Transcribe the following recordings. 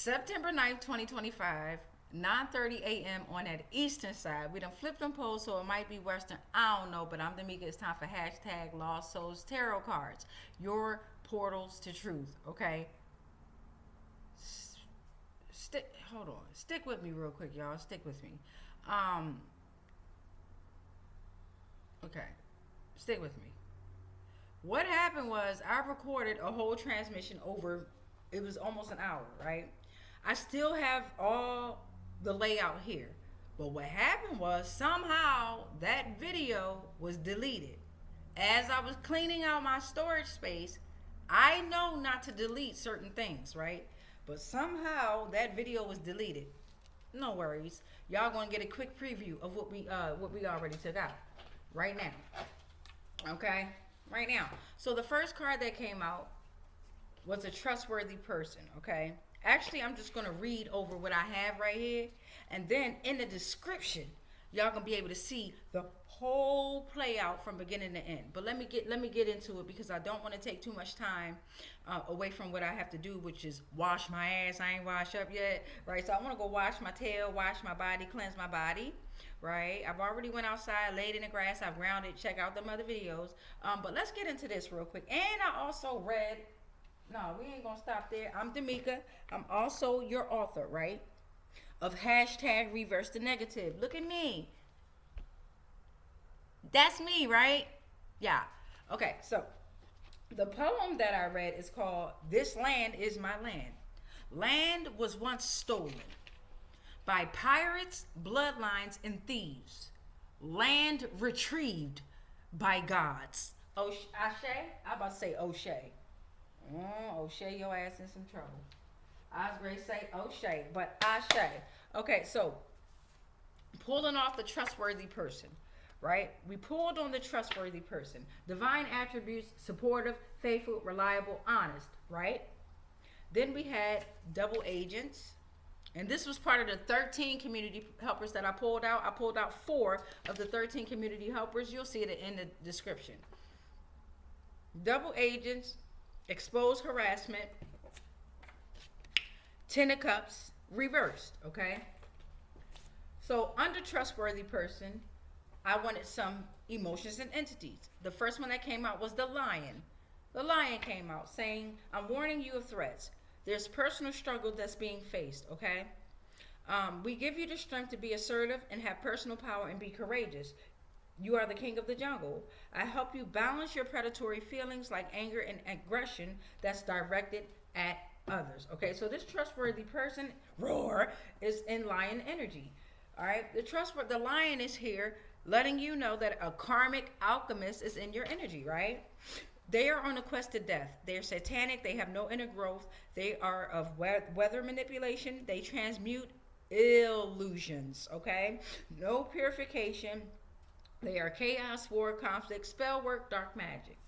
September 9th, 2025, 9:30 a.m. on that eastern side. We done flipped them polls, so it might be western. I don't know, but I'm Damika. It's time for hashtag Lost Souls Tarot Cards. Your portals to truth, okay? Hold on. Stick with me real quick, y'all. Stick with me. Okay. Stick with me. What happened was I recorded a whole transmission over, it was almost an hour, right? I still have all the layout here. But what happened was somehow that video was deleted. As I was cleaning out my storage space, I know not to delete certain things, right? But somehow that video was deleted. No worries. Y'all gonna get a quick preview of what we already took out right now. Okay? Right now. So the first card that came out was a trustworthy person, okay? Actually, I'm just going to read over what I have right here. And then in the description, y'all going to be able to see the whole play out from beginning to end. But let me get into it because I don't want to take too much time away from what I have to do, which is wash my ass. I ain't washed up yet, right? So I want to go wash my tail, wash my body, cleanse my body, right? I've already went outside, laid in the grass, I've grounded, check out them other videos. But let's get into this real quick. And I also read... No, we ain't gonna stop there. I'm Damika. I'm also your author, right? Of hashtag reverse the negative. Look at me. That's me, right? Yeah. Okay, so the poem that I read is called This Land Is My Land. Land was once stolen by pirates, bloodlines, and thieves. Land retrieved by gods. Ashe? I'm about to say O'Shea. O'Shea, your ass in some trouble. I was going to say O'Shea, but Ashe. Okay, so pulling off the trustworthy person, right? We pulled on the trustworthy person. Divine attributes, supportive, faithful, reliable, honest, right? Then we had double agents. And this was part of the 13 community helpers that I pulled out. I pulled out 4 of the 13 community helpers. You'll see it in the description. Double agents. Exposed harassment, 10 of cups, reversed, okay? So under trustworthy person, I wanted some emotions and entities. The first one that came out was the lion. The lion came out saying, I'm warning you of threats. There's personal struggle that's being faced, okay? We give you the strength to be assertive and have personal power and be courageous. You are the king of the jungle. I help you balance your predatory feelings like anger and aggression that's directed at others. Okay, so this trustworthy person, roar, is in lion energy. All right, the lion is here letting you know that a karmic alchemist is in your energy, right? They are on a quest to death. They're satanic. They have no inner growth. They are of weather manipulation. They transmute illusions, okay? No purification. They are chaos, war, conflict, spell work, dark magic.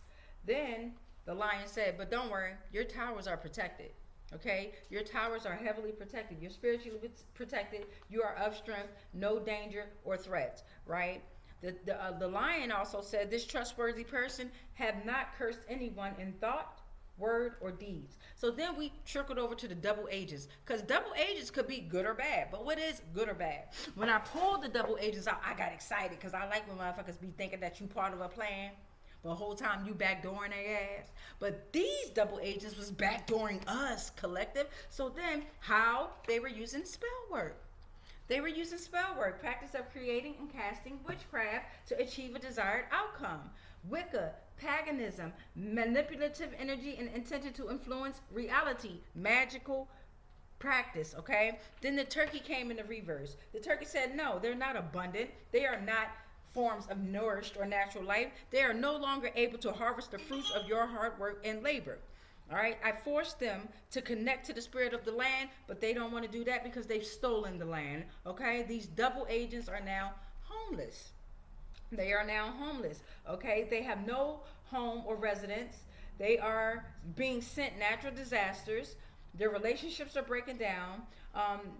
Then the lion said, but don't worry, your towers are protected. Okay? Your towers are heavily protected. You're spiritually protected. You are of strength, no danger or threats, right? The lion also said, this trustworthy person have not cursed anyone in thought, word, or deeds. So then we trickled over to the double agents, because double agents could be good or bad. But what is good or bad? When I pulled the double agents out, I got excited because I like when motherfuckers be thinking that you part of a plan, but the whole time you backdooring their ass. But these double agents was backdooring us, collective. So then how? They were using spell work. They were using spell work, practice of creating and casting witchcraft to achieve a desired outcome. Wicca, paganism, manipulative energy and intention to influence reality, magical practice, okay? Then the turkey came in the reverse. The turkey said, no, they're not abundant. They are not forms of nourished or natural life. They are no longer able to harvest the fruits of your hard work and labor. All right, I forced them to connect to the spirit of the land, but they don't want to do that because they've stolen the land, okay? These double agents are now homeless. They are now homeless, okay? They have no home or residence. They are being sent natural disasters. Their relationships are breaking down,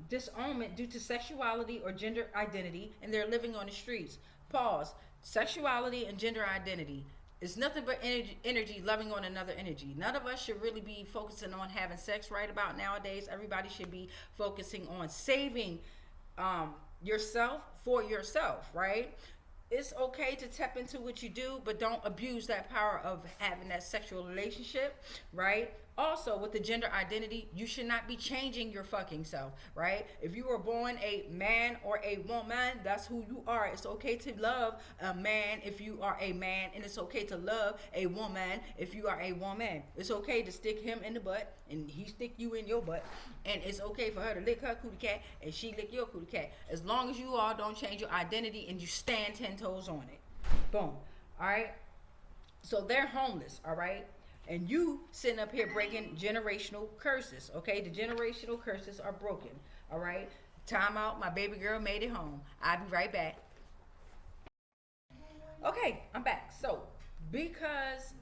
disownment due to sexuality or gender identity, and they're living on the streets. Pause. Sexuality and gender identity It's nothing but energy loving on another energy. None of us should really be focusing on having sex right about nowadays. Everybody should be focusing on saving yourself for yourself, right? It's okay to tap into what you do, but don't abuse that power of having that sexual relationship, right? Also, with the gender identity, you should not be changing your fucking self, right? If you were born a man or a woman, that's who you are. It's okay to love a man if you are a man, and it's okay to love a woman if you are a woman. It's okay to stick him in the butt, and he stick you in your butt, and it's okay for her to lick her cootie cat, and she lick your cootie cat, as long as you all don't change your identity and you stand 10 toes on it. Boom. All right? So they're homeless, all right? And you sitting up here breaking generational curses, okay? The generational curses are broken, all right? Time out. My baby girl made it home. I'll be right back. Okay, I'm back. So, because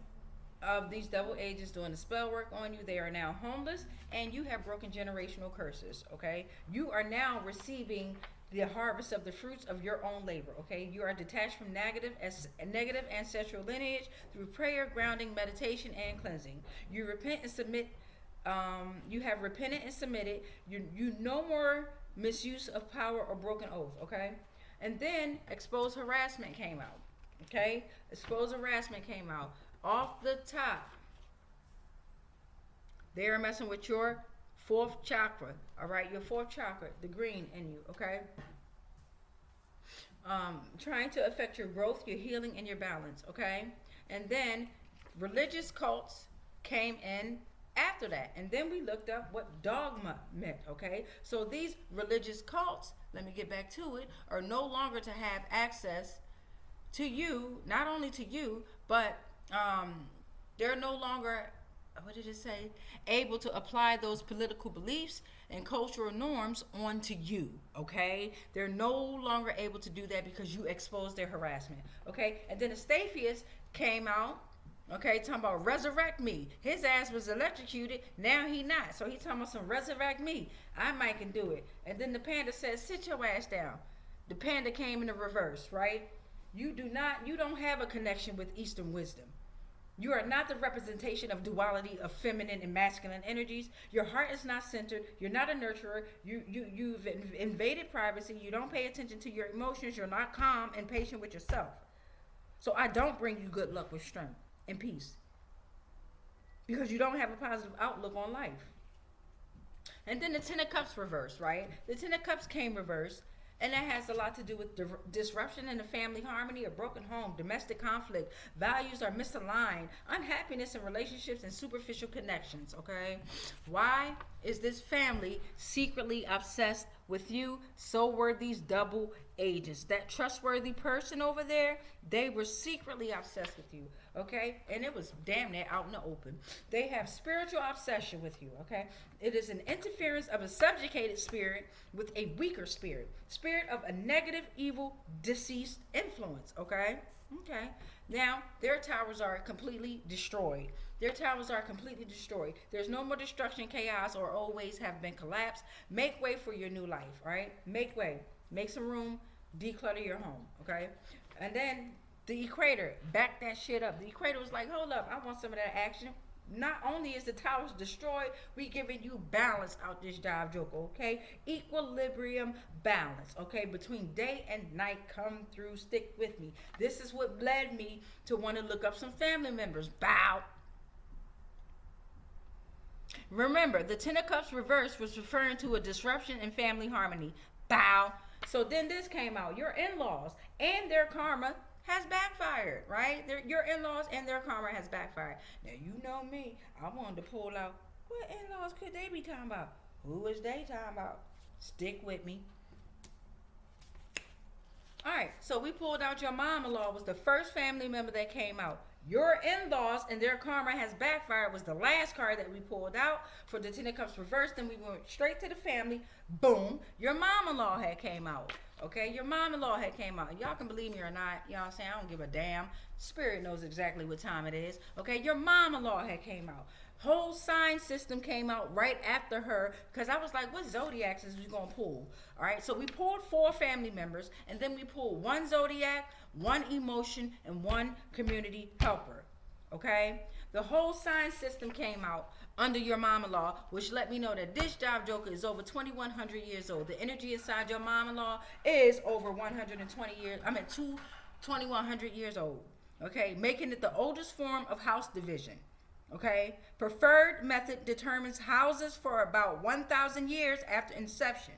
of these double agents doing the spell work on you, they are now homeless, and you have broken generational curses, okay? You are now receiving the harvest of the fruits of your own labor, okay? You are detached from negative ancestral lineage through prayer, grounding, meditation, and cleansing. You repent and submit. You have repented and submitted. You no more misuse of power or broken oath, okay? And then exposed harassment came out, okay? Exposed harassment came out. Off the top, they are messing with your fourth chakra, all right? Your fourth chakra, the green in you, okay? Trying to affect your growth, your healing, and your balance, okay? And then religious cults came in after that. And then we looked up what dogma meant, okay? So these religious cults, let me get back to it, are no longer to have access to you, not only to you, but they're no longer, what did it say, able to apply those political beliefs and cultural norms onto you, okay? They're no longer able to do that because you exposed their harassment, okay? And then Astaphius came out, okay, talking about resurrect me. His ass was electrocuted, now he not. So he talking about some resurrect me. I might can do it. And then the panda says, sit your ass down. The panda came in the reverse, right? You don't have a connection with Eastern wisdom. You are not the representation of duality of feminine and masculine energies. Your heart is not centered. You're not a nurturer. You've invaded privacy. You don't pay attention to your emotions. You're not calm and patient with yourself. So I don't bring you good luck with strength and peace, because you don't have a positive outlook on life. And then the Ten of Cups reversed, right? The Ten of Cups came reversed. And that has a lot to do with disruption in the family harmony, a broken home, domestic conflict, values are misaligned, unhappiness in relationships, and superficial connections, okay? Why is this family secretly obsessed with you? So were these double agents. That trustworthy person over there, they were secretly obsessed with you, okay? And it was damn near out in the open. They have spiritual obsession with you, okay? It is an interference of a subjugated spirit with a weaker spirit of a negative, evil, deceased influence, okay? Okay. Now, their towers are completely destroyed. There's no more destruction, chaos, or old ways have been collapsed. Make way for your new life, right? Make way. Make some room. Declutter your home, okay? And then the equator, back that shit up. The equator was like, hold up, I want some of that action. Not only is the towers destroyed, we giving you balance out this job, joke, okay? Equilibrium balance, okay? Between day and night, come through, stick with me. This is what led me to want to look up some family members. Bow. Remember, the Ten of Cups reverse was referring to a disruption in family harmony. Bow. So then this came out. Your in-laws and their karma has backfired, right? Your in-laws and their karma has backfired. Now, you know me. I wanted to pull out, what in-laws could they be talking about? Who is they talking about? Stick with me. All right, so we pulled out your mom-in-law was the first family member that came out. Your in-laws and their karma has backfired was the last card that we pulled out for the Ten of Cups reversed. Then we went straight to the family. Boom. Your mom-in-law had came out. Okay, your mom-in-law had came out. Y'all can believe me or not. You know what I'm saying? I don't give a damn. Spirit knows exactly what time it is. Okay, your mom-in-law had came out. Whole sign system came out right after her because I was like, what zodiacs is we going to pull? All right, so we pulled 4 family members, and then we pulled 1 zodiac, 1 emotion, and 1 community helper. Okay, the whole sign system came out under your mom-in-law, which let me know that this job joker is over 2,100 years old. The energy inside your mom-in-law is over 120 years. 2,100 years old. Okay, making it the oldest form of house division. Okay, preferred method determines houses for about 1,000 years after inception.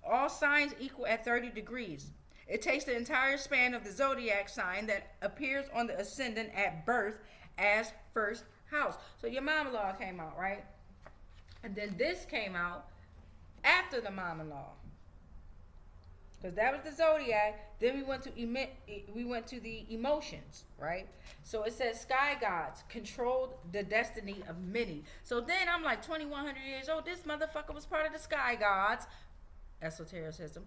All signs equal at 30 degrees. It takes the entire span of the zodiac sign that appears on the ascendant at birth as first house. So your mom-in-law came out, right? And then this came out after the mom-in-law. Because that was the zodiac. Then we went to the emotions, right? So it says sky gods controlled the destiny of many. So then I'm like 2,100 years old. This motherfucker was part of the sky gods. Esotericism.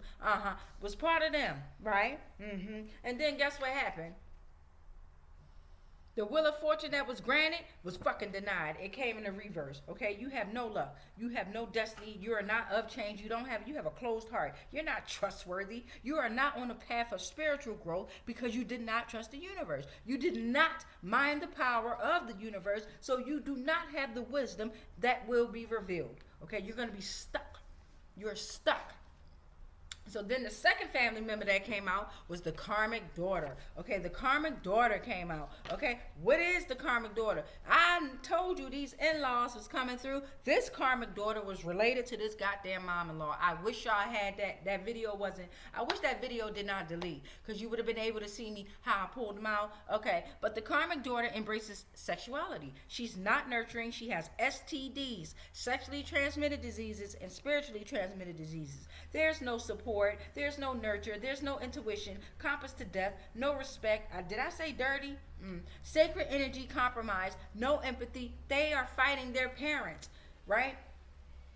Was part of them, right? And then guess what happened? The wheel of fortune that was granted was fucking denied. It came in the reverse. Okay, you have no luck. You have no destiny. You are not of change. You have a closed heart. You're not trustworthy. You are not on a path of spiritual growth because you did not trust the universe. You did not mind the power of the universe, so you do not have the wisdom that will be revealed. Okay, you're going to be stuck. You're stuck. So then the second family member that came out was the karmic daughter. Okay, the karmic daughter came out. Okay, what is the karmic daughter? I told you these in-laws was coming through. This karmic daughter was related to this goddamn mom-in-law. I wish y'all had that video wasn't. I wish that video did not delete because you would have been able to see me how I pulled them out. Okay, but the karmic daughter embraces sexuality. She's not nurturing. She has STDs, sexually transmitted diseases, and spiritually transmitted diseases. There's no support. There's no nurture. There's no intuition. Compass to death. No respect. Did I say dirty? Sacred energy compromised. No empathy. They are fighting their parents, right?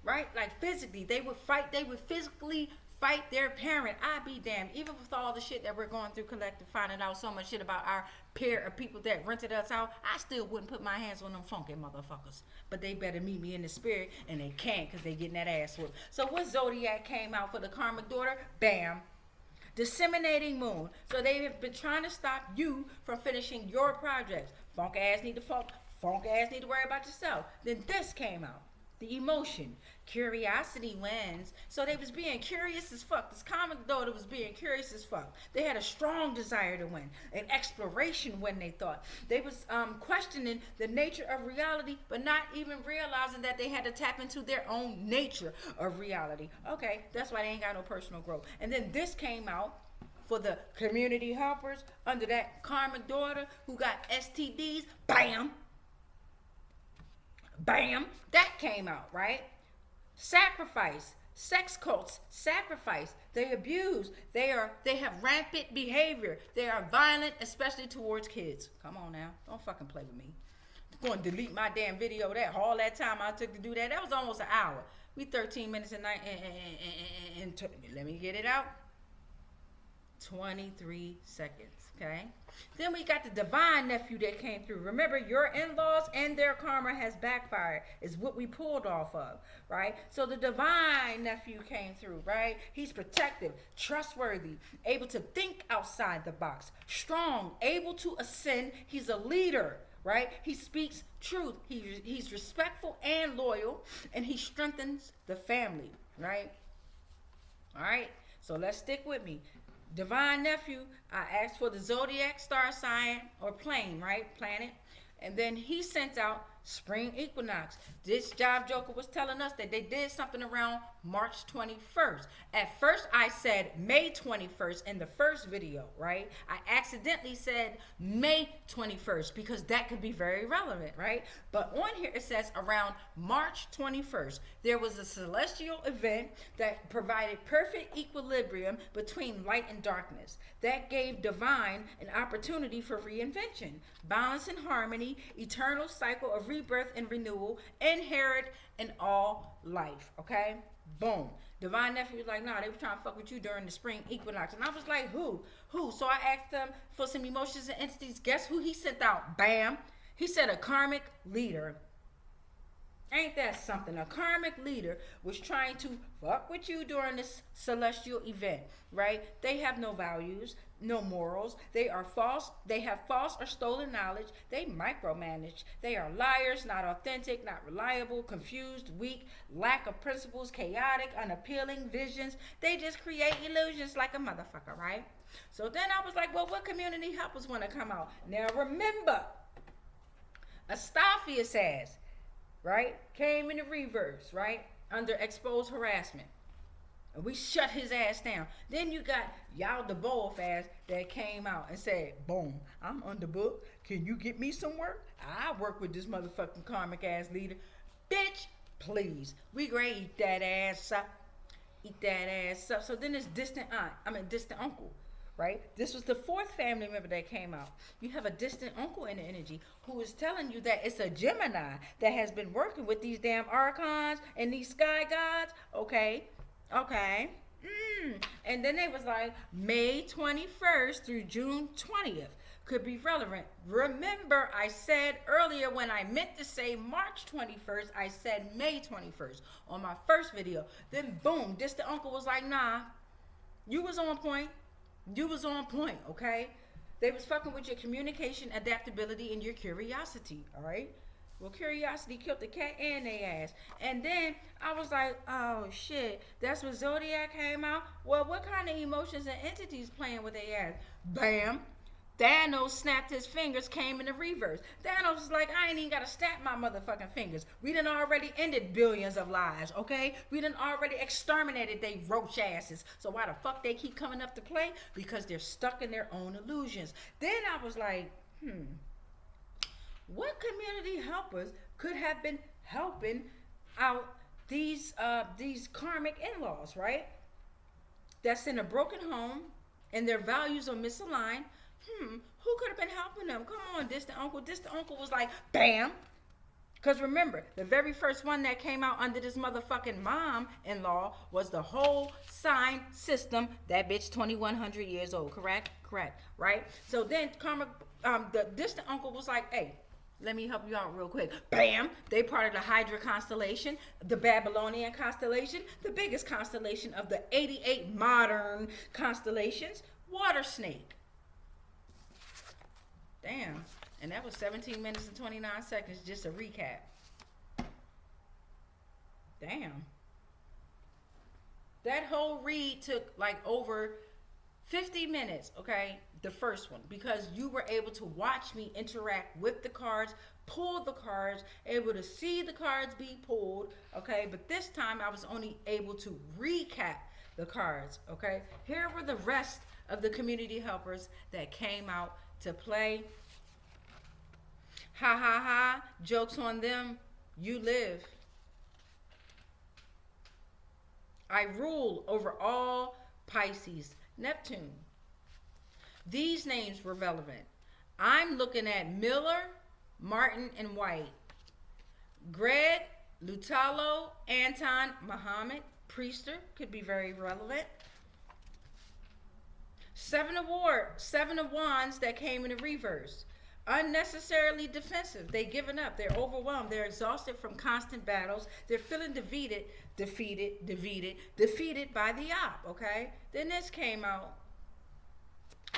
Right? Like physically. They would fight. They would physically fight their parent. I be damned. Even with all the shit that we're going through collective, finding out so much shit about our pair of people that rented us out, I still wouldn't put my hands on them funky motherfuckers. But they better meet me in the spirit, and they can't because they getting that ass whooped. So what zodiac came out for the karmic daughter? Bam. Disseminating moon. So they have been trying to stop you from finishing your projects. Funk ass need to worry about yourself. Then this came out. The emotion. Curiosity wins. So they was being curious as fuck. This comic daughter was being curious as fuck. They had a strong desire to win. An exploration when they thought. They was questioning the nature of reality, but not even realizing that they had to tap into their own nature of reality. Okay, that's why they ain't got no personal growth. And then this came out for the community helpers under that karmic daughter who got STDs. Bam! Bam! That came out, right? Sacrifice, sex cults, sacrifice. They abuse. They have rampant behavior. They are violent, especially towards kids. Come on now, don't fucking play with me. I'm going to delete my damn video. All that time I took to do that. That was almost an hour. We 13 minutes and let me get it out. 23 seconds. Okay. Then we got the divine nephew that came through. Remember, your in-laws and their karma has backfired is what we pulled off of, right? So the divine nephew came through, right? He's protective, trustworthy, able to think outside the box, strong, able to ascend. He's a leader, right? He speaks truth. He's respectful and loyal, and he strengthens the family, right? All right. So let's stick with me. Divine nephew, I asked for the zodiac, star sign, or plane, right? Planet. And then he sent out spring equinox. This job joker was telling us that they did something around March 21st. At first I said May 21st in the first video, right? I accidentally said May 21st because that could be very relevant, right? But on here it says around March 21st. There was a celestial event that provided perfect equilibrium between light and darkness. That gave divine an opportunity for reinvention, balance and harmony, eternal cycle of rebirth and renewal, inherent in all life, okay? Boom. Divine nephew was like, nah, they were trying to fuck with you during the spring equinox. And I was like, who? So I asked them for some emotions and entities. Guess who he sent out? Bam. He said a karmic leader. Ain't that something? A karmic leader was trying to fuck with you during this celestial event, right? They have no values, no morals. They are false. They have false or stolen knowledge. They micromanage. They are liars, not authentic, not reliable, confused, weak, lack of principles, chaotic, unappealing visions. They just create illusions like a motherfucker, right? So then I was like, well, what community helpers want to come out? Now remember, Astolfius ass, right, came in the reverse, right, under exposed harassment. And we shut his ass down. Then you got Yao the Bowl ass that came out and said, boom, I'm under book. Can you get me some work? I work with this motherfucking karmic ass leader. Bitch, please. We gonna eat that ass up. Eat that ass up. So then this distant uncle, right? This was the fourth family member that came out. You have a distant uncle in the energy who is telling you that it's a Gemini that has been working with these damn archons and these sky gods. Okay. And then they was like, May 21st through June 20th could be relevant. Remember, I said earlier when I meant to say March 21st, I said May 21st on my first video. Then boom, distant uncle was like, nah, you was on point. You was on point, okay? They was fucking with your communication, adaptability, and your curiosity, all right? Well, curiosity killed the cat and they ass. And then I was like, oh shit, that's when Zodiac came out. Well, what kind of emotions and entities playing with their ass? Bam. Thanos snapped his fingers, came in the reverse. Thanos was like, I ain't even gotta snap my motherfucking fingers. We done already ended billions of lives, okay? We done already exterminated they roach asses. So why the fuck they keep coming up to play? Because they're stuck in their own illusions. Then I was like, what community helpers could have been helping out these karmic in-laws, right? That's in a broken home and their values are misaligned. Who could have been helping them? Come on, distant uncle. Distant uncle was like, bam. Because remember, the very first one that came out under this motherfucking mom-in-law was the whole sign system. That bitch 2,100 years old. Correct, right? So then the distant uncle was like, hey, let me help you out real quick. Bam! They part of the Hydra constellation, the Babylonian constellation, the biggest constellation of the 88 modern constellations, Water Snake. Damn. And that was 17 minutes and 29 seconds, just a recap. Damn. That whole read took like over 50 minutes, okay? The first one, because you were able to watch me interact with the cards, pull the cards, able to see the cards be pulled, okay? But this time I was only able to recap the cards, okay? Here were the rest of the community helpers that came out to play. Ha ha ha, jokes on them, you live. I rule over all Pisces, Neptune. These names were relevant. I'm looking at Miller, Martin, and White. Greg, Lutalo, Antonn, Mohammed, Priester could be very relevant. Seven of Wands that came in the reverse. Unnecessarily defensive. They given up. They're overwhelmed. They're exhausted from constant battles. They're feeling defeated by the op, okay? Then this came out.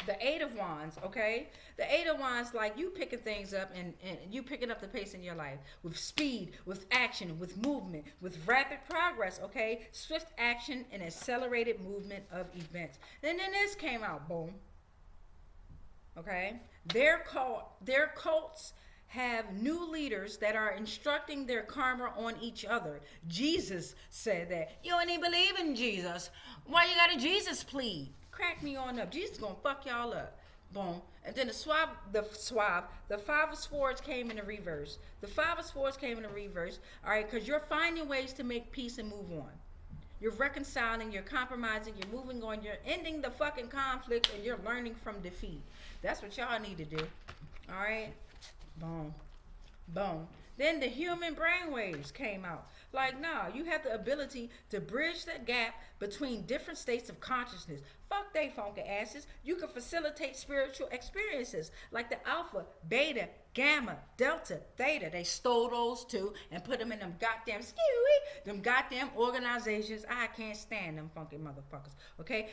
The Eight of Wands, okay? The Eight of Wands, like you picking things up and you picking up the pace in your life with speed, with action, with movement, with rapid progress, okay? Swift action and accelerated movement of events. Then this came out, boom. Okay? Their cults have new leaders that are instructing their karma on each other. Jesus said that. You don't even believe in Jesus. Why you got a Jesus plead? Crack me on up. Jesus gonna fuck y'all up. Boom. And then the Five of Swords came in the reverse. The Five of Swords came in the reverse. All right, because you're finding ways to make peace and move on. You're reconciling, you're compromising, you're moving on, you're ending the fucking conflict, and you're learning from defeat. That's what y'all need to do. All right? Boom. Boom. Then the human brainwaves came out. Like, nah, you have the ability to bridge the gap between different states of consciousness. Fuck they funky asses. You can facilitate spiritual experiences like the alpha, beta, gamma, delta, theta. They stole those too and put them in them goddamn them goddamn organizations. I can't stand them funky motherfuckers. Okay,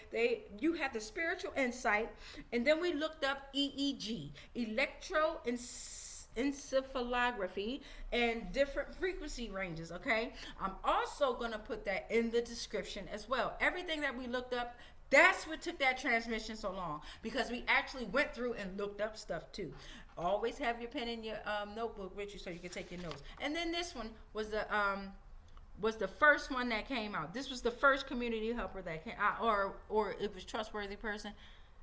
you have the spiritual insight, and then we looked up EEG, electroencephalography, and different frequency ranges. Okay, I'm also gonna put that in the description as well. Everything that we looked up. That's what took that transmission so long, because we actually went through and looked up stuff too. Always have your pen in your notebook with you so you can take your notes. And then this one was the first one that came out. This was the first community helper that came out, or it was Trustworthy Person.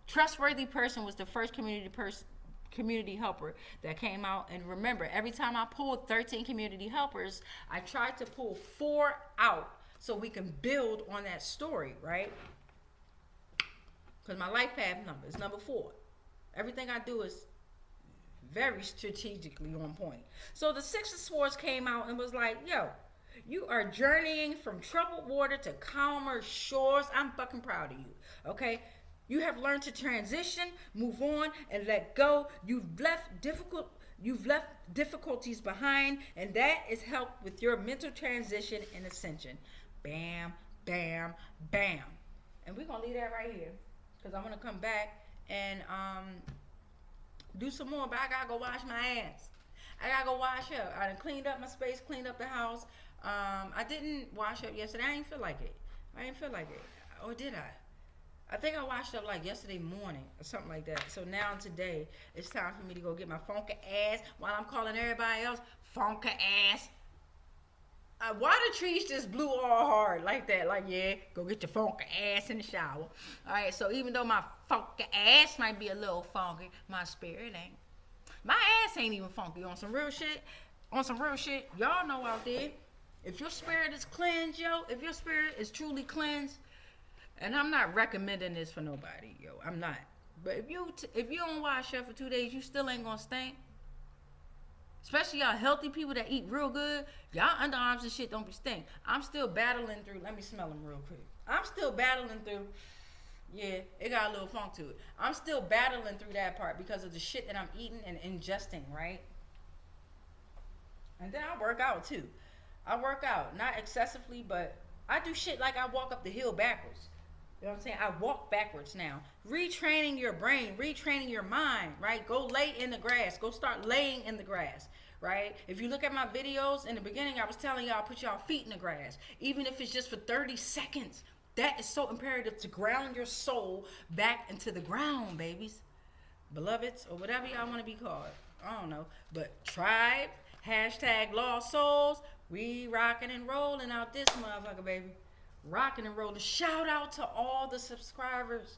Trustworthy Person was the first community helper that came out. And remember, every time I pulled 13 community helpers, I tried to pull 4 out so we can build on that story, right? Because my life path number is number 4. Everything I do is very strategically on point. So the Six of Swords came out and was like, yo, you are journeying from troubled water to calmer shores. I'm fucking proud of you, okay? You have learned to transition, move on, and let go. You've left difficulties behind, and that is helped with your mental transition and ascension. Bam, bam, bam. And we're going to leave that right here, because I'm going to come back and do some more, but I got to go wash my ass. I got to go wash up. I done cleaned up my space, cleaned up the house. I didn't wash up yesterday. I didn't feel like it. Or did I? I think I washed up like yesterday morning or something like that. So now today, it's time for me to go get my funky ass while I'm calling everybody else funky ass. Why the trees just blew all hard like that? Like, yeah, go get your funky ass in the shower. All right, so even though my funky ass might be a little funky, my spirit ain't. My ass ain't even funky. On some real shit, y'all know out there, if your spirit is cleansed, yo, if your spirit is truly cleansed, and I'm not recommending this for nobody, yo, I'm not. But if you don't wash up for 2 days, you still ain't gonna stink. Especially y'all healthy people that eat real good, y'all underarms and shit don't be stink. I'm still battling through. Let me smell them real quick. I'm still battling through. Yeah, it got a little funk to it. I'm still battling through that part because of the shit that I'm eating and ingesting, right? And then I work out too. I work out, not excessively, but I do shit like I walk up the hill backwards. You know what I'm saying? I walk backwards now. Retraining your brain, retraining your mind, right? Go lay in the grass. Go start laying in the grass, right? If you look at my videos in the beginning, I was telling y'all, put y'all feet in the grass. Even if it's just for 30 seconds. That is so imperative to ground your soul back into the ground, babies. Beloveds, or whatever y'all want to be called. I don't know. But tribe, hashtag lost souls, we rocking and rolling out this motherfucker, baby. Rocking and rolling. Shout out to all the subscribers.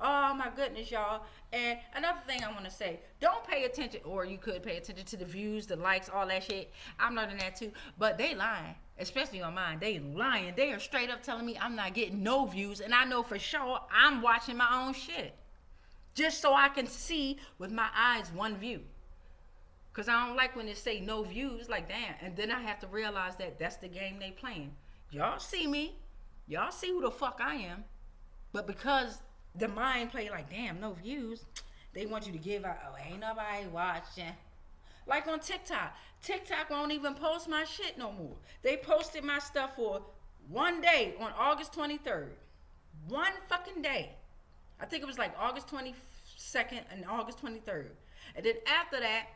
Oh my goodness, y'all. And another thing I want to say, don't pay attention, or you could pay attention to the views, the likes, all that shit. I'm learning that too. But they lying, especially on mine. They lying. They are straight up telling me I'm not getting no views, and I know for sure I'm watching my own shit. Just so I can see with my eyes one view. Because I don't like when they say no views, like damn. And then I have to realize that that's the game they playing. Y'all see me. Y'all see who the fuck I am. But because the mind play like, damn, no views, they want you to give out, oh, ain't nobody watching. Like on TikTok. TikTok won't even post my shit no more. They posted my stuff for one day on August 23rd. One fucking day. I think it was like August 22nd and August 23rd. And then after that,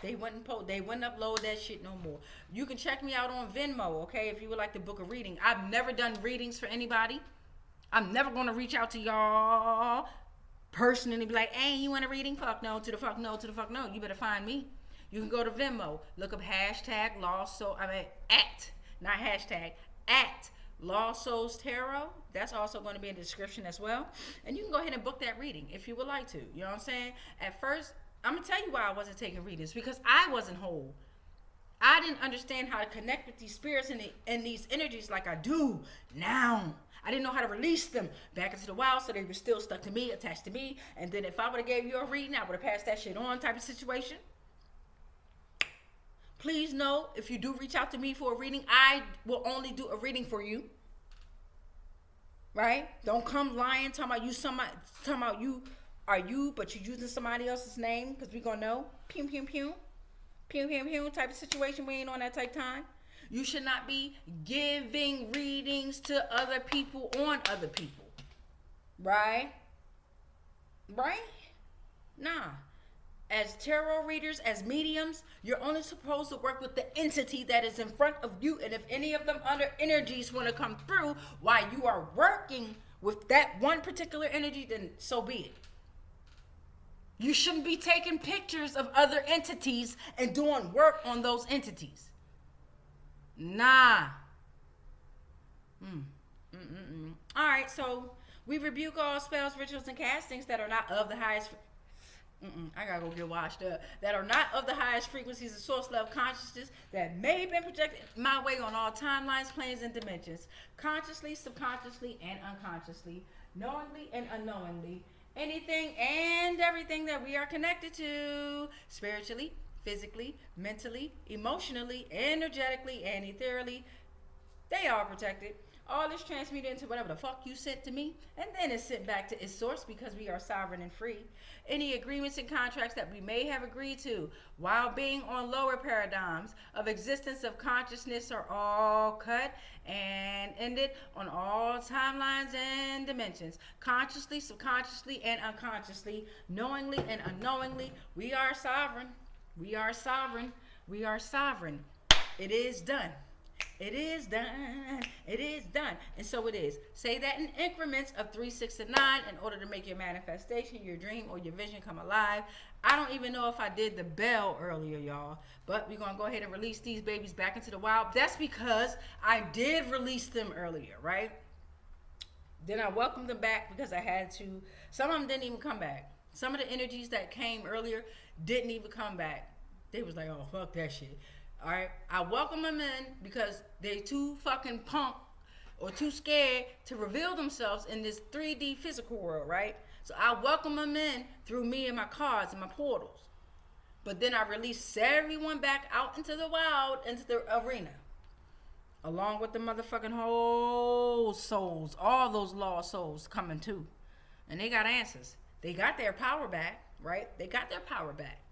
they wouldn't upload that shit no more. You can check me out on Venmo, okay, if you would like to book a reading. I've never done readings for anybody. I'm never going to reach out to y'all personally and be like, hey, you want a reading? Fuck no, to the fuck no, to the fuck no. You better find me. You can go to Venmo. Look up hashtag Lost Soul. Not hashtag, at Lost Souls Tarot. That's also going to be in the description as well. And you can go ahead and book that reading if you would like to. You know what I'm saying? At first, I'm going to tell you why I wasn't taking readings. Because I wasn't whole. I didn't understand how to connect with these spirits and these energies like I do now. I didn't know how to release them back into the wild, so they were still stuck to me, attached to me. And then if I would have gave you a reading, I would have passed that shit on type of situation. Please know, if you do reach out to me for a reading, I will only do a reading for you. Right? Don't come lying, talking about you are you, but you're using somebody else's name, because we're going to know. Pew, pew, pew. Pew, pew, pew type of situation. We ain't on that type time. You should not be giving readings to other people on other people. Right? Right? Nah. As tarot readers, as mediums, you're only supposed to work with the entity that is in front of you. And if any of them other energies want to come through while you are working with that one particular energy, then so be it. You shouldn't be taking pictures of other entities and doing work on those entities. Nah. All right, so we rebuke all spells, rituals, and castings that are not of the highest... I gotta go get washed up. That are not of the highest frequencies of source level consciousness that may have been projected my way on all timelines, planes, and dimensions, consciously, subconsciously, and unconsciously, knowingly and unknowingly, anything and everything that we are connected to, spiritually, physically, mentally, emotionally, energetically, and ethereally, they are protected. All is transmuted into whatever the fuck you sent to me, and then it's sent back to its source because we are sovereign and free. Any agreements and contracts that we may have agreed to while being on lower paradigms of existence of consciousness are all cut and ended on all timelines and dimensions, consciously, subconsciously, and unconsciously, knowingly and unknowingly. We are sovereign. We are sovereign. We are sovereign. It is done. It is done. It is done. And so it is. Say that in increments of 3, 6, and 9 in order to make your manifestation, your dream, or your vision come alive. I don't even know if I did the bell earlier, y'all. But we're going to go ahead and release these babies back into the wild. That's because I did release them earlier, right? Then I welcomed them back because I had to. Some of them didn't even come back. Some of the energies that came earlier didn't even come back. They was like, oh, fuck that shit. All right, I welcome them in because they too fucking punk or too scared to reveal themselves in this 3D physical world, right? So I welcome them in through me and my cards and my portals. But then I release everyone back out into the wild, into the arena. Along with the motherfucking whole souls, all those lost souls coming too. And they got answers. They got their power back, right? They got their power back.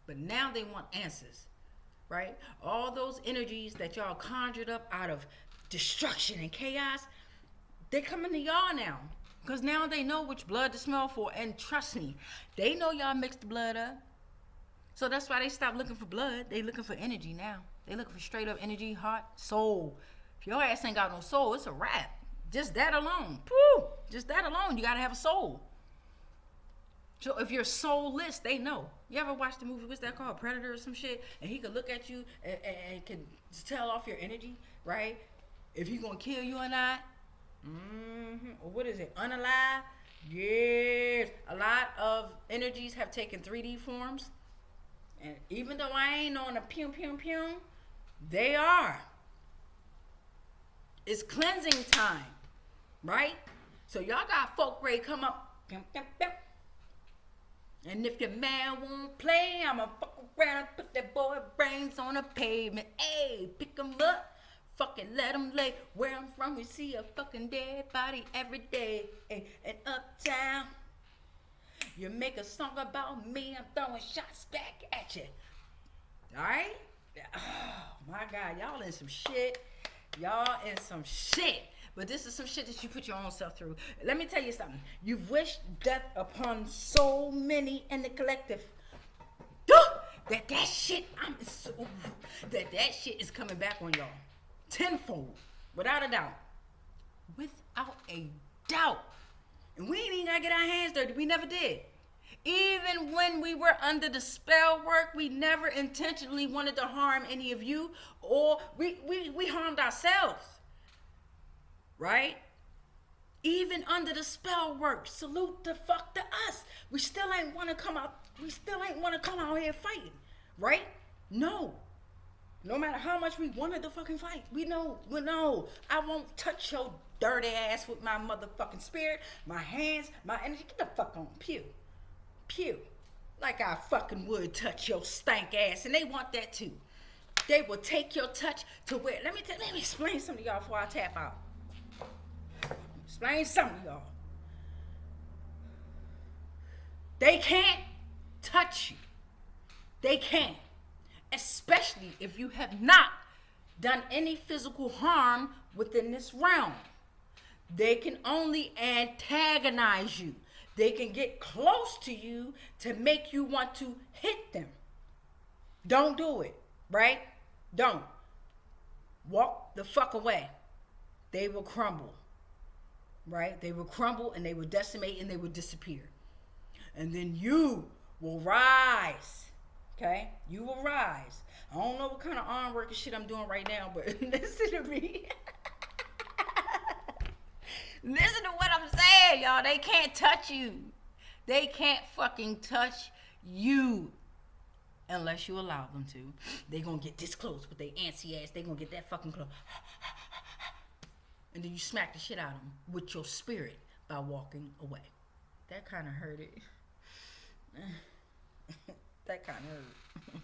But now they want answers. Right? All those energies that y'all conjured up out of destruction and chaos, they're coming to y'all now. Because now they know which blood to smell for. And trust me, they know y'all mixed the blood up. So that's why they stopped looking for blood. They looking for energy now. They looking for straight up energy, heart, soul. If your ass ain't got no soul, it's a wrap. Just that alone. Woo! Just that alone, you got to have a soul. So if you're soulless, they know. You ever watch the movie, what's that called, Predator or some shit? And he could look at you and can tell off your energy, right? If he's going to kill you or not. Or what is it, unalive? Yes. A lot of energies have taken 3D forms. And even though I ain't on a pew, pew, pew, they are. It's cleansing time, right? So y'all got folk ready come up. Pew, pew, pew. And if your man won't play, I'ma fuck around and put that boy brains on the pavement. Hey, pick him up, fucking let him lay. Where I'm from, we see a fucking dead body every day. Hey, and uptown, you make a song about me, I'm throwing shots back at you. Alright? Oh my God, y'all in some shit. Y'all in some shit. But this is some shit that you put your own self through. Let me tell you something. You've wished death upon so many in the collective. That shit is coming back on y'all. Tenfold. Without a doubt. Without a doubt. And we ain't even gotta get our hands dirty. We never did. Even when we were under the spell work, we never intentionally wanted to harm any of you, or we harmed ourselves. Right? Even under the spell work, salute the fuck to us. We still ain't want to come out. We still ain't want to come out here fighting, right? No. No matter how much we wanted to fucking fight, we know. I won't touch your dirty ass with my motherfucking spirit, my hands, my energy. Get the fuck on, pew, pew. Like I fucking would touch your stank ass, and they want that too. They will take your touch to where, let me explain something to y'all before I tap out. Explain something to y'all. They can't touch you. They can't. Especially if you have not done any physical harm within this realm. They can only antagonize you. They can get close to you to make you want to hit them. Don't do it, right? Don't. Walk the fuck away. They will crumble, right? They will crumble and they will decimate and they will disappear. And then you will rise, okay? You will rise. I don't know what kind of arm work and shit I'm doing right now, but listen to me. Listen to what I'm saying, y'all. They can't touch you. They can't fucking touch you unless you allow them to. They gonna get this close with their antsy ass. They gonna get that fucking close. And then you smack the shit out of them with your spirit by walking away. That kind of hurt it. That kind of hurt.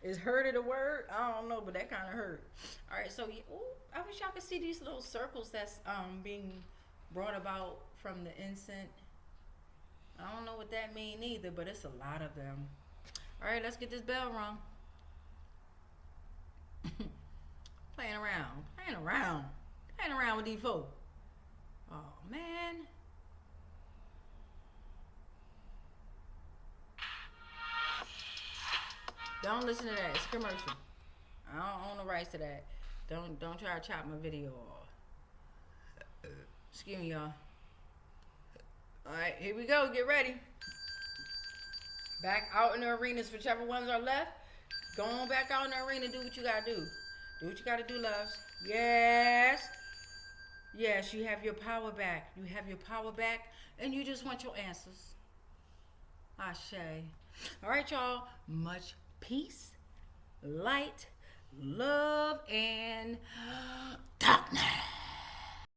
Is hurted a word? I don't know, but that kind of hurt. All right, so I wish y'all could see these little circles that's being brought about from the incense. I don't know what that mean either, but it's a lot of them. All right, let's get this bell rung. Playing around with these folks. Oh man. Don't listen to that. It's a commercial. I don't own the rights to that. Don't try to chop my video off. Excuse me, y'all. Alright, here we go. Get ready. Back out in the arenas, whichever ones are left. Go on back out in the arena. Do what you gotta do. Do what you gotta do, loves. Yes. Yes, you have your power back. You have your power back, and you just want your answers. Ashe. Alright, y'all. Much peace, light, love, and darkness.